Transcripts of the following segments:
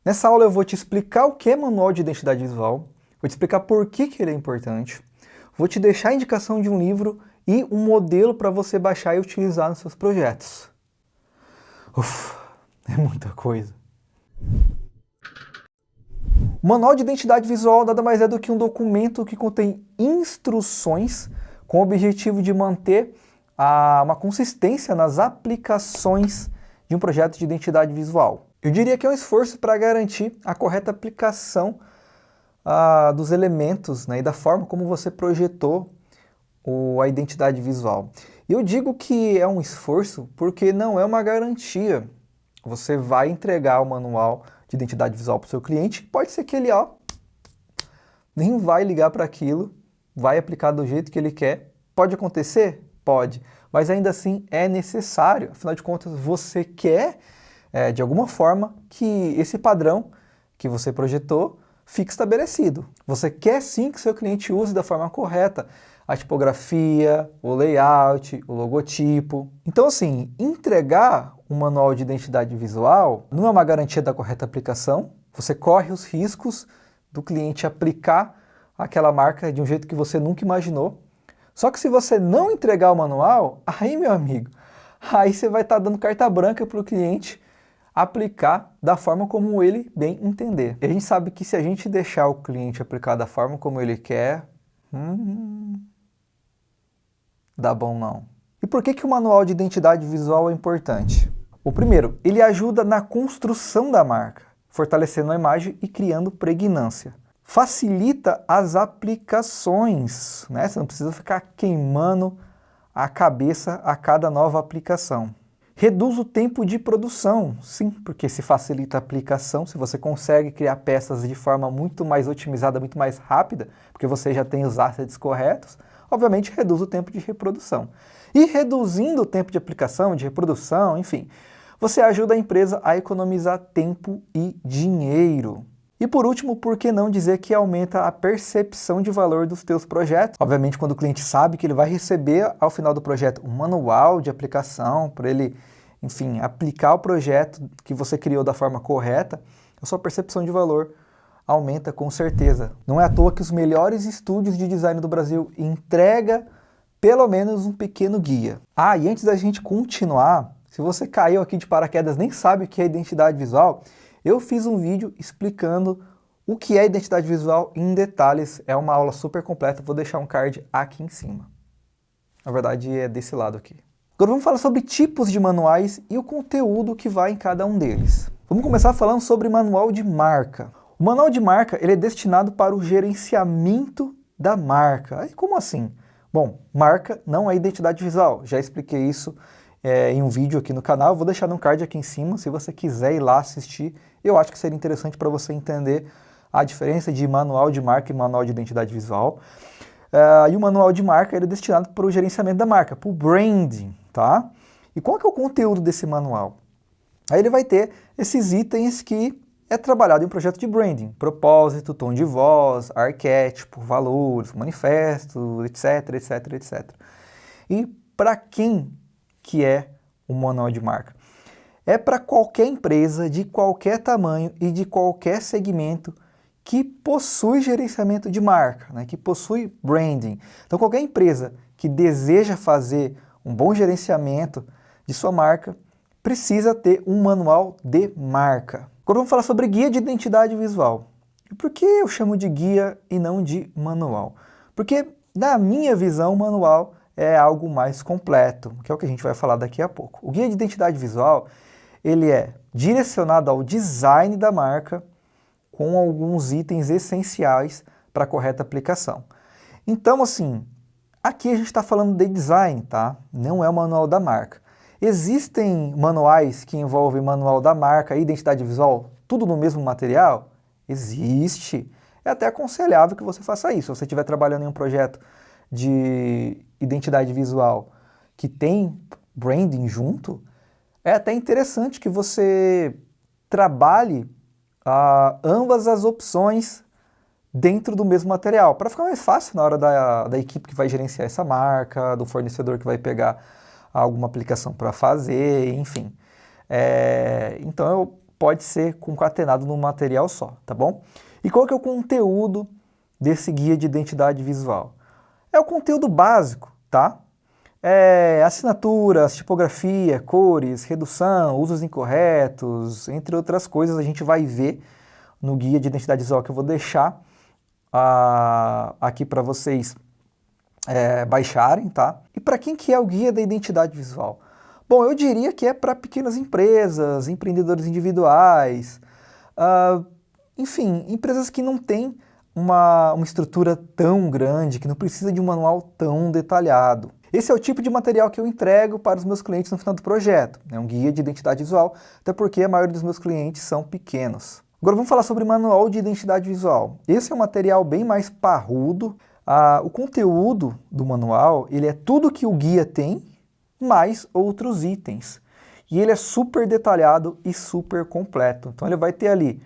Nessa aula eu vou te explicar o que é manual de identidade visual, vou te explicar por que ele é importante, vou te deixar a indicação de um livro e um modelo para você baixar e utilizar nos seus projetos. Uf, é muita coisa. O Manual de Identidade Visual nada mais é do que um documento que contém instruções com o objetivo de manter uma consistência nas aplicações de um projeto de identidade visual. Eu diria que é um esforço para garantir a correta aplicação dos elementos, né, e da forma como você projetou a identidade visual. E eu digo que é um esforço porque não é uma garantia. Você vai entregar o manual de identidade visual para o seu cliente, pode ser que ele nem vai ligar para aquilo, vai aplicar do jeito que ele quer. Pode acontecer? Pode, mas ainda assim é necessário. Afinal de contas, você quer, de alguma forma, que esse padrão que você projetou fique estabelecido. Você quer sim que seu cliente use da forma correta a tipografia, o layout, o logotipo. Então, assim, entregar um manual de identidade visual não é uma garantia da correta aplicação. Você corre os riscos do cliente aplicar aquela marca de um jeito que você nunca imaginou. Só que se você não entregar o manual, aí, meu amigo, aí você vai estar dando carta branca para o cliente aplicar da forma como ele bem entender. E a gente sabe que se a gente deixar o cliente aplicar da forma como ele quer, dá bom não. E por que o manual de identidade visual é importante? O primeiro, ele ajuda na construção da marca, fortalecendo a imagem e criando pregnância. Facilita as aplicações, né? Você não precisa ficar queimando a cabeça a cada nova aplicação. Reduz o tempo de produção, sim, porque se facilita a aplicação, se você consegue criar peças de forma muito mais otimizada, muito mais rápida, porque você já tem os assets corretos, obviamente reduz o tempo de reprodução. E reduzindo o tempo de aplicação, de reprodução, enfim, você ajuda a empresa a economizar tempo e dinheiro. E por último, por que não dizer que aumenta a percepção de valor dos teus projetos? Obviamente, quando o cliente sabe que ele vai receber ao final do projeto um manual de aplicação para ele, enfim, aplicar o projeto que você criou da forma correta, a sua percepção de valor aumenta com certeza. Não é à toa que os melhores estúdios de design do Brasil entregam pelo menos um pequeno guia. E antes da gente continuar, se você caiu aqui de paraquedas, nem sabe o que é identidade visual, eu fiz um vídeo explicando o que é identidade visual em detalhes. É uma aula super completa, vou deixar um card aqui em cima. Na verdade, é desse lado aqui. Agora vamos falar sobre tipos de manuais e o conteúdo que vai em cada um deles. Vamos começar falando sobre manual de marca. O manual de marca ele é destinado para o gerenciamento da marca. Como assim? Bom, marca não é identidade visual. Já expliquei isso em um vídeo aqui no canal. Vou deixar no card aqui em cima, se você quiser ir lá assistir. Eu acho que seria interessante para você entender a diferença de manual de marca e manual de identidade visual. E o manual de marca ele é destinado para o gerenciamento da marca, para o branding, tá? E qual que é o conteúdo desse manual? Aí ele vai ter esses itens que é trabalhado em um projeto de branding, propósito, tom de voz, arquétipo, valores, manifesto, etc, etc, etc. E para quem que é o manual de marca? É para qualquer empresa de qualquer tamanho e de qualquer segmento que possui gerenciamento de marca, né, que possui branding. Então qualquer empresa que deseja fazer um bom gerenciamento de sua marca precisa ter um manual de marca. Agora vamos falar sobre guia de identidade visual. E por que eu chamo de guia e não de manual? Porque, na minha visão, o manual é algo mais completo, que é o que a gente vai falar daqui a pouco. O guia de identidade visual, ele é direcionado ao design da marca com alguns itens essenciais para a correta aplicação. Então, assim, aqui a gente está falando de design, tá? Não é o manual da marca. Existem manuais que envolvem manual da marca e identidade visual, tudo no mesmo material? Existe. É até aconselhável que você faça isso. Se você estiver trabalhando em um projeto de identidade visual que tem branding junto, é até interessante que você trabalhe ambas as opções dentro do mesmo material, para ficar mais fácil na hora da equipe que vai gerenciar essa marca, do fornecedor que vai pegar alguma aplicação para fazer, enfim. Então eu pode ser concatenado num material só, tá bom? E qual que é o conteúdo desse guia de identidade visual? É o conteúdo básico, tá? Assinaturas, tipografia, cores, redução, usos incorretos, entre outras coisas, a gente vai ver no guia de identidade visual que eu vou deixar aqui para vocês baixarem, tá? E para quem que é o guia da identidade visual? Bom, eu diria que é para pequenas empresas, empreendedores individuais, enfim, empresas que não têm uma estrutura tão grande, que não precisa de um manual tão detalhado. Esse é o tipo de material que eu entrego para os meus clientes no final do projeto. É um guia de identidade visual, até porque a maioria dos meus clientes são pequenos. Agora vamos falar sobre manual de identidade visual. Esse é um material bem mais parrudo. O conteúdo do manual, ele é tudo que o guia tem, mais outros itens. E ele é super detalhado e super completo. Então ele vai ter ali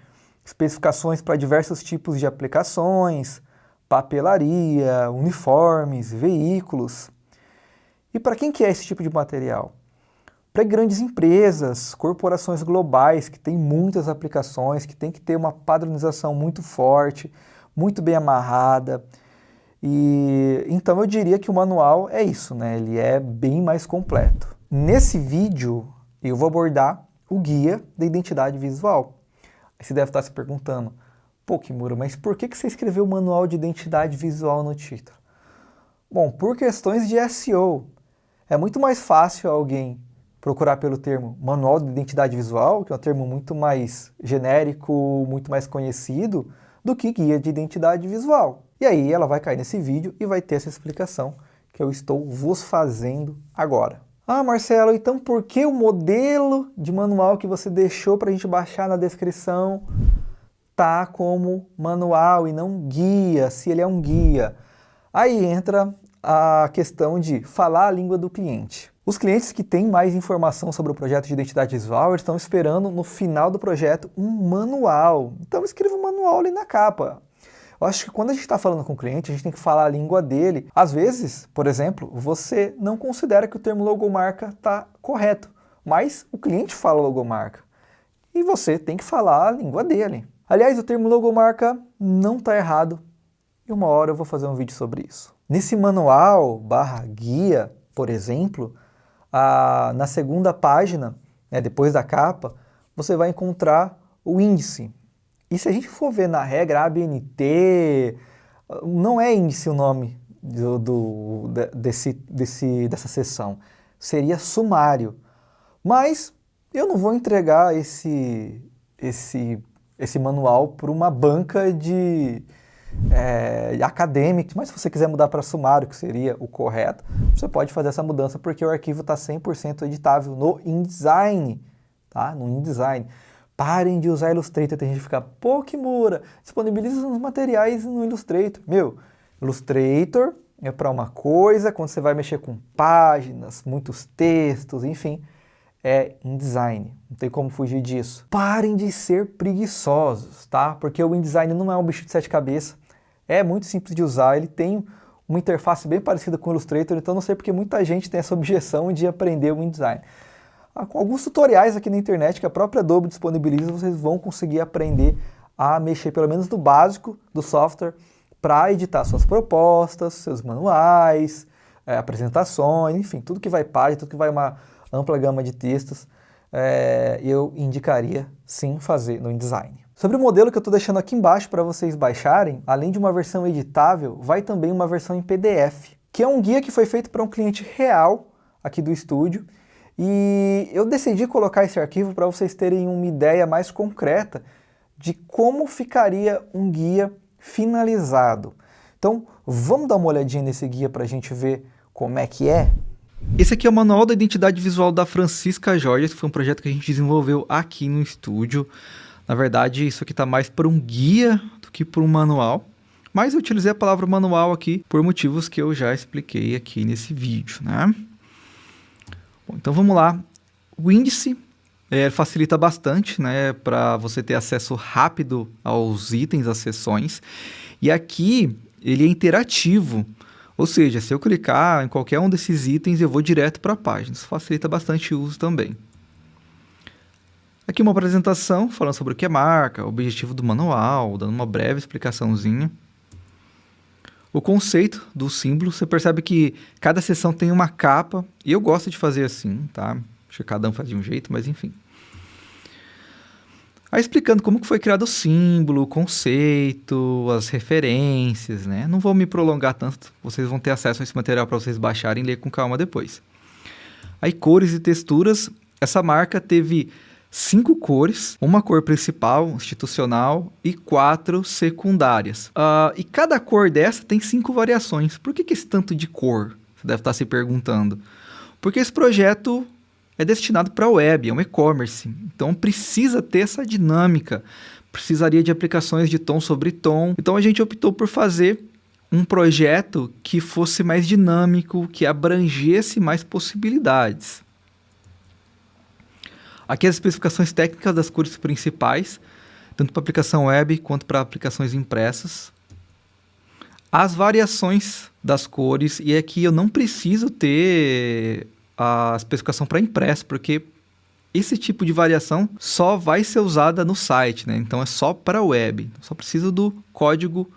especificações para diversos tipos de aplicações, papelaria, uniformes, veículos. E para quem que é esse tipo de material? Para grandes empresas, corporações globais que têm muitas aplicações, que tem que ter uma padronização muito forte, muito bem amarrada. E então eu diria que o manual é isso, né? Ele é bem mais completo. Nesse vídeo eu vou abordar o guia da identidade visual. Aí você deve estar se perguntando, pô, Kimura, mas por que você escreveu o manual de identidade visual no título? Bom, por questões de SEO. É muito mais fácil alguém procurar pelo termo manual de identidade visual, que é um termo muito mais genérico, muito mais conhecido, do que guia de identidade visual. E aí ela vai cair nesse vídeo e vai ter essa explicação que eu estou vos fazendo agora. Ah, Marcelo, então por que o modelo de manual que você deixou para a gente baixar na descrição tá como manual e não guia, se ele é um guia? Aí entra a questão de falar a língua do cliente. Os clientes que têm mais informação sobre o projeto de identidade visual, eles estão esperando no final do projeto um manual. Então escreva um manual ali na capa. Eu acho que quando a gente está falando com o cliente, a gente tem que falar a língua dele. Às vezes, por exemplo, você não considera que o termo logomarca está correto, mas o cliente fala logomarca. E você tem que falar a língua dele. Aliás, o termo logomarca não está errado. E uma hora eu vou fazer um vídeo sobre isso. Nesse manual /guia, por exemplo, na segunda página, depois da capa, você vai encontrar o índice. E se a gente for ver na regra ABNT, não é índice o nome dessa seção, seria sumário. Mas eu não vou entregar esse manual para uma banca de acadêmico, mas se você quiser mudar para sumário, que seria o correto, você pode fazer essa mudança porque o arquivo está 100% editável no InDesign, tá? No InDesign. Parem de usar Illustrator, tem gente que fica, pô, Kimura, disponibiliza os materiais no Illustrator. Meu, Illustrator é para uma coisa, quando você vai mexer com páginas, muitos textos, enfim, é InDesign, não tem como fugir disso. Parem de ser preguiçosos, tá? Porque o InDesign não é um bicho de 7 cabeças, é muito simples de usar, ele tem uma interface bem parecida com o Illustrator, então não sei porque muita gente tem essa objeção de aprender o InDesign. Com alguns tutoriais aqui na internet que a própria Adobe disponibiliza, vocês vão conseguir aprender a mexer pelo menos no básico do software para editar suas propostas, seus manuais, apresentações, enfim, tudo que vai página, tudo que vai uma ampla gama de textos, eu indicaria sim fazer no InDesign. Sobre o modelo que eu estou deixando aqui embaixo para vocês baixarem, além de uma versão editável, vai também uma versão em PDF, que é um guia que foi feito para um cliente real aqui do estúdio, e eu decidi colocar esse arquivo para vocês terem uma ideia mais concreta de como ficaria um guia finalizado. Então, vamos dar uma olhadinha nesse guia para a gente ver como é que é? Esse aqui é o Manual da Identidade Visual da Francisca Jorge, que foi um projeto que a gente desenvolveu aqui no estúdio. Na verdade, isso aqui está mais para um guia do que para um manual, mas eu utilizei a palavra manual aqui por motivos que eu já expliquei aqui nesse vídeo, né? Bom, então vamos lá. O índice facilita bastante, né, para você ter acesso rápido aos itens, às seções. E aqui ele é interativo, ou seja, se eu clicar em qualquer um desses itens, eu vou direto para a página. Isso facilita bastante o uso também. Aqui uma apresentação falando sobre o que é marca, o objetivo do manual, dando uma breve explicaçãozinha. O conceito do símbolo, você percebe que cada seção tem uma capa, e eu gosto de fazer assim, tá? Acho que cada um faz de um jeito, mas enfim. Aí explicando como que foi criado o símbolo, o conceito, as referências, né? Não vou me prolongar tanto, vocês vão ter acesso a esse material para vocês baixarem e ler com calma depois. Aí cores e texturas, essa marca teve 5 cores, uma cor principal, institucional, e 4 secundárias. E cada cor dessa tem 5 variações. Por que esse tanto de cor? Você deve estar se perguntando. Porque esse projeto é destinado para a web, é um e-commerce. Então precisa ter essa dinâmica. Precisaria de aplicações de tom sobre tom. Então a gente optou por fazer um projeto que fosse mais dinâmico, que abrangesse mais possibilidades. Aqui as especificações técnicas das cores principais, tanto para aplicação web quanto para aplicações impressas. As variações das cores, e aqui eu não preciso ter a especificação para impresso, porque esse tipo de variação só vai ser usada no site, né? Então é só para web, só preciso do código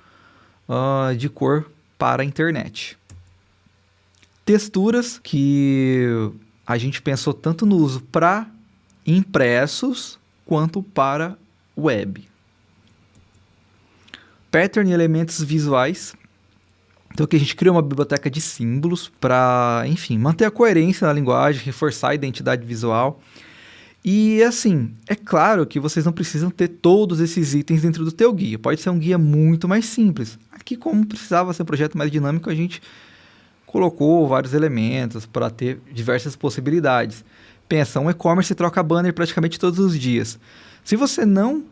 de cor para a internet. Texturas que a gente pensou tanto no uso para impressos quanto para web. Pattern e elementos visuais. Então aqui a gente cria uma biblioteca de símbolos para, enfim, manter a coerência na linguagem, reforçar a identidade visual. E assim, é claro que vocês não precisam ter todos esses itens dentro do teu guia. Pode ser um guia muito mais simples. Aqui, como precisava ser um projeto mais dinâmico, a gente colocou vários elementos para ter diversas possibilidades. Pensa, um e-commerce troca banner praticamente todos os dias. Se você não,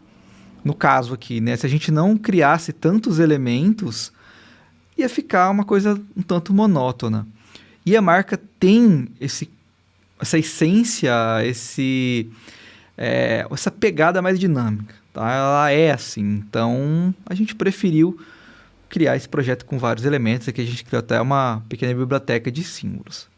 no caso aqui, né, se a gente não criasse tantos elementos, ia ficar uma coisa um tanto monótona. E a marca tem essa essência, essa pegada mais dinâmica. Tá? Ela é assim. Então, a gente preferiu criar esse projeto com vários elementos. Aqui a gente criou até uma pequena biblioteca de símbolos.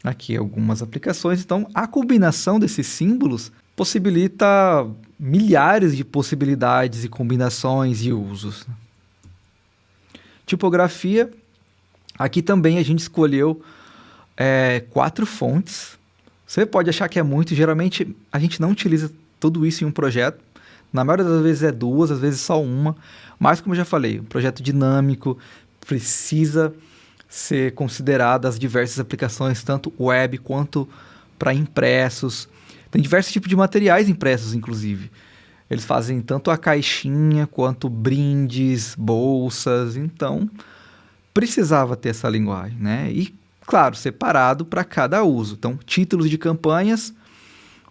Aqui algumas aplicações. Então, a combinação desses símbolos possibilita milhares de possibilidades e combinações e usos. Tipografia. Aqui também a gente escolheu 4 fontes. Você pode achar que é muito. Geralmente, a gente não utiliza tudo isso em um projeto. Na maioria das vezes é 2, às vezes só uma. Mas, como eu já falei, um projeto dinâmico precisa ser considerado as diversas aplicações, tanto web quanto para impressos. Tem diversos tipos de materiais impressos, inclusive. Eles fazem tanto a caixinha quanto brindes, bolsas. Então, precisava ter essa linguagem, né? E, claro, separado para cada uso. Então, títulos de campanhas,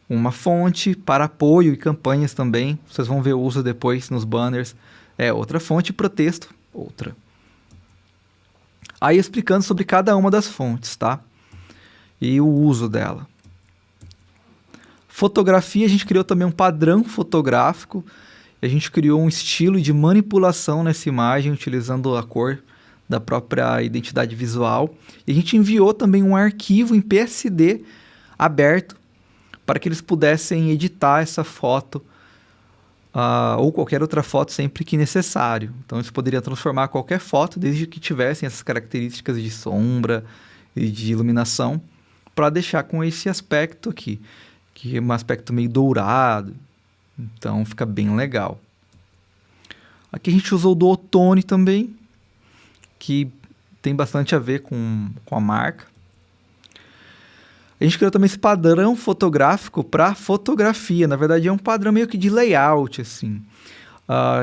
uma fonte para apoio e campanhas também. Vocês vão ver o uso depois nos banners. Outra fonte para texto, outra. Aí explicando sobre cada uma das fontes, tá? E o uso dela. Fotografia, a gente criou também um padrão fotográfico. A gente criou um estilo de manipulação nessa imagem, utilizando a cor da própria identidade visual. E a gente enviou também um arquivo em PSD aberto para que eles pudessem editar essa foto ou qualquer outra foto sempre que necessário. Então, eles poderiam transformar qualquer foto, desde que tivessem essas características de sombra e de iluminação, para deixar com esse aspecto aqui, que é um aspecto meio dourado. Então, fica bem legal. Aqui a gente usou o duotone também, que tem bastante a ver com a marca. A gente criou também esse padrão fotográfico para fotografia. Na verdade, é um padrão meio que de layout, assim,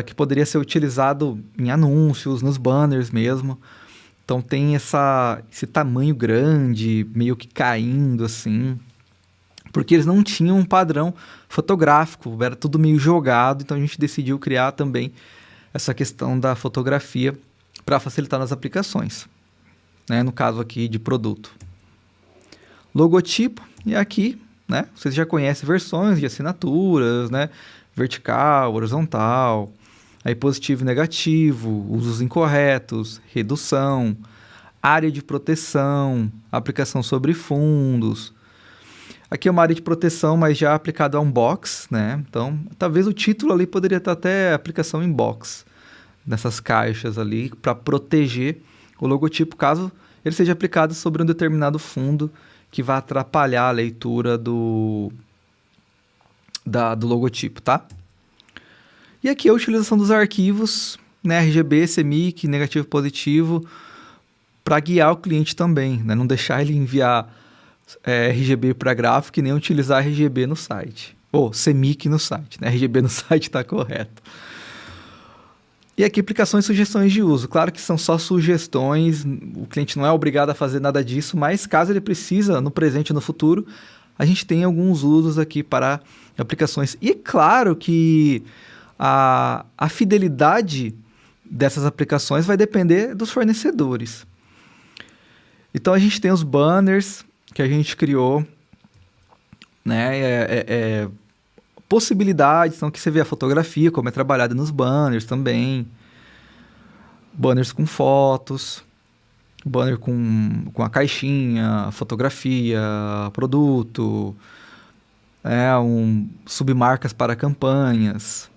que poderia ser utilizado em anúncios, nos banners mesmo. Então tem esse tamanho grande, meio que caindo, assim, porque eles não tinham um padrão fotográfico, era tudo meio jogado. Então a gente decidiu criar também essa questão da fotografia para facilitar nas aplicações, né? No caso aqui de produto. Logotipo, e aqui, né, vocês já conhecem versões de assinaturas, né, vertical, horizontal, aí positivo e negativo, usos incorretos, redução, área de proteção, aplicação sobre fundos. Aqui é uma área de proteção, mas já aplicado a um box, né? Então, talvez o título ali poderia estar até aplicação em box, nessas caixas ali, para proteger o logotipo, caso ele seja aplicado sobre um determinado fundo que vai atrapalhar a leitura do logotipo, tá? E aqui a utilização dos arquivos, né? RGB, CMYK, negativo, positivo, para guiar o cliente também, né? Não deixar ele enviar RGB para gráfico e nem utilizar RGB no site. Ou CMYK no site, né? RGB no site está correto. E aqui aplicações e sugestões de uso. Claro que são só sugestões, o cliente não é obrigado a fazer nada disso, mas caso ele precisa, no presente e no futuro, a gente tem alguns usos aqui para aplicações. E claro que a fidelidade dessas aplicações vai depender dos fornecedores. Então a gente tem os banners que a gente criou, né? Possibilidades, então que você vê a fotografia, como é trabalhada nos banners também. Banners com fotos, banner com a caixinha, fotografia, produto, submarcas para campanhas,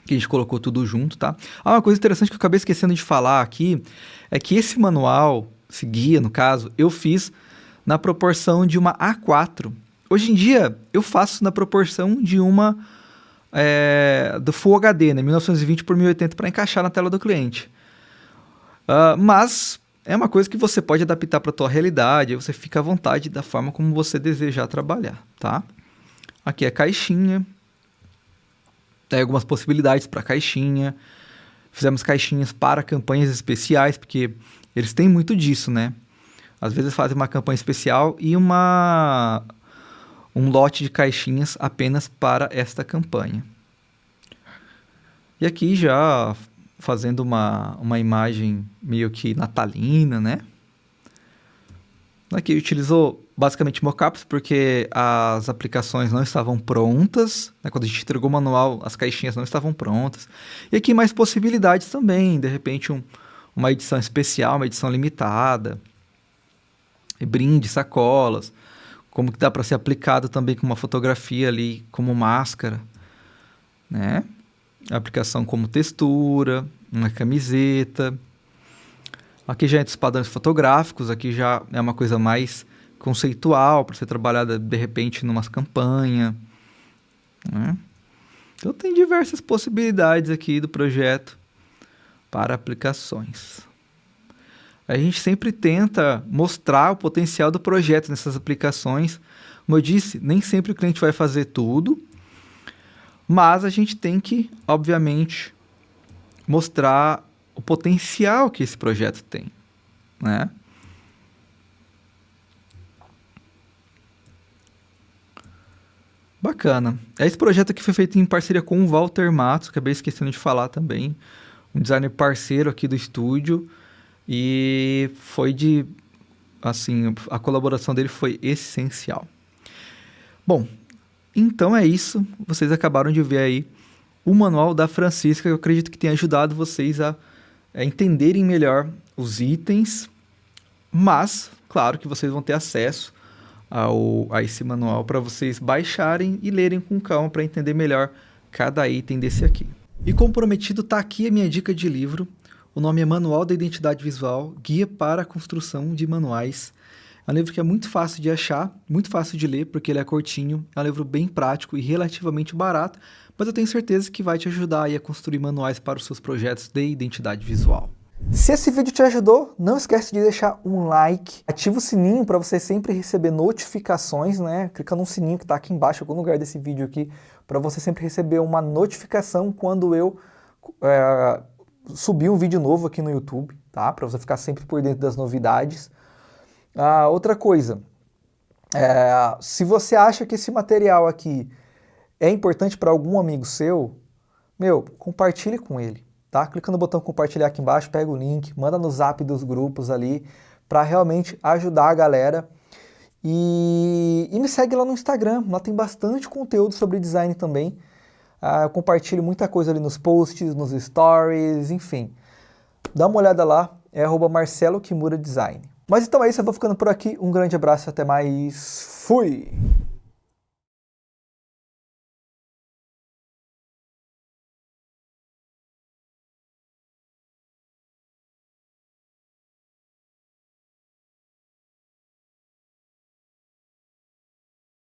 que a gente colocou tudo junto, tá? Uma coisa interessante que eu acabei esquecendo de falar aqui, é que esse manual, esse guia no caso, eu fiz na proporção de uma A4. Hoje em dia, eu faço na proporção de uma do Full HD, né, 1920 por 1080, para encaixar na tela do cliente. Mas é uma coisa que você pode adaptar para a tua realidade, aí você fica à vontade da forma como você desejar trabalhar, tá? Aqui é a caixinha. Tem algumas possibilidades para caixinha. Fizemos caixinhas para campanhas especiais, porque eles têm muito disso, né? Às vezes fazem uma campanha especial e um lote de caixinhas apenas para esta campanha. E aqui já fazendo uma imagem meio que natalina, né? Aqui utilizou basicamente mockups porque as aplicações não estavam prontas, né? Quando a gente entregou o manual, as caixinhas não estavam prontas. E aqui mais possibilidades também, de repente uma edição especial, uma edição limitada, e brindes, sacolas, como que dá para ser aplicado também com uma fotografia ali como máscara, né? A aplicação como textura, uma camiseta. Aqui já entra os padrões fotográficos, aqui já é uma coisa mais conceitual para ser trabalhada de repente numa campanha, né? Então tem diversas possibilidades aqui do projeto para aplicações. A gente sempre tenta mostrar o potencial do projeto nessas aplicações. Como eu disse, nem sempre o cliente vai fazer tudo, mas a gente tem que, obviamente, mostrar o potencial que esse projeto tem, né? Bacana. Esse projeto aqui foi feito em parceria com o Walter Matos, acabei esquecendo de falar também, um designer parceiro aqui do estúdio, e a colaboração dele foi essencial. Bom, então é isso. Vocês acabaram de ver aí o manual da Francisca, que eu acredito que tenha ajudado vocês a entenderem melhor os itens, mas, claro que vocês vão ter acesso a esse manual para vocês baixarem e lerem com calma para entender melhor cada item desse aqui. E como prometido, está aqui a minha dica de livro. O nome é Manual da Identidade Visual, Guia para a Construção de Manuais. É um livro que é muito fácil de achar, muito fácil de ler, porque ele é curtinho, é um livro bem prático e relativamente barato, mas eu tenho certeza que vai te ajudar aí a construir manuais para os seus projetos de identidade visual. Se esse vídeo te ajudou, não esquece de deixar um like, ativa o sininho para você sempre receber notificações, né? Clica no sininho que está aqui embaixo, em algum lugar desse vídeo aqui, para você sempre receber uma notificação quando eu subir um vídeo novo aqui no YouTube, tá? Para você ficar sempre por dentro das novidades. Outra coisa, se você acha que esse material aqui é importante para algum amigo seu, compartilhe com ele, tá? Clica no botão compartilhar aqui embaixo, pega o link, manda no zap dos grupos ali, para realmente ajudar a galera. E me segue lá no Instagram, lá tem bastante conteúdo sobre design também. Eu compartilho muita coisa ali nos posts, nos stories, enfim. Dá uma olhada lá, é @MarceloKimuraDesign. Mas então é isso, eu vou ficando por aqui. Um grande abraço e até mais. Fui!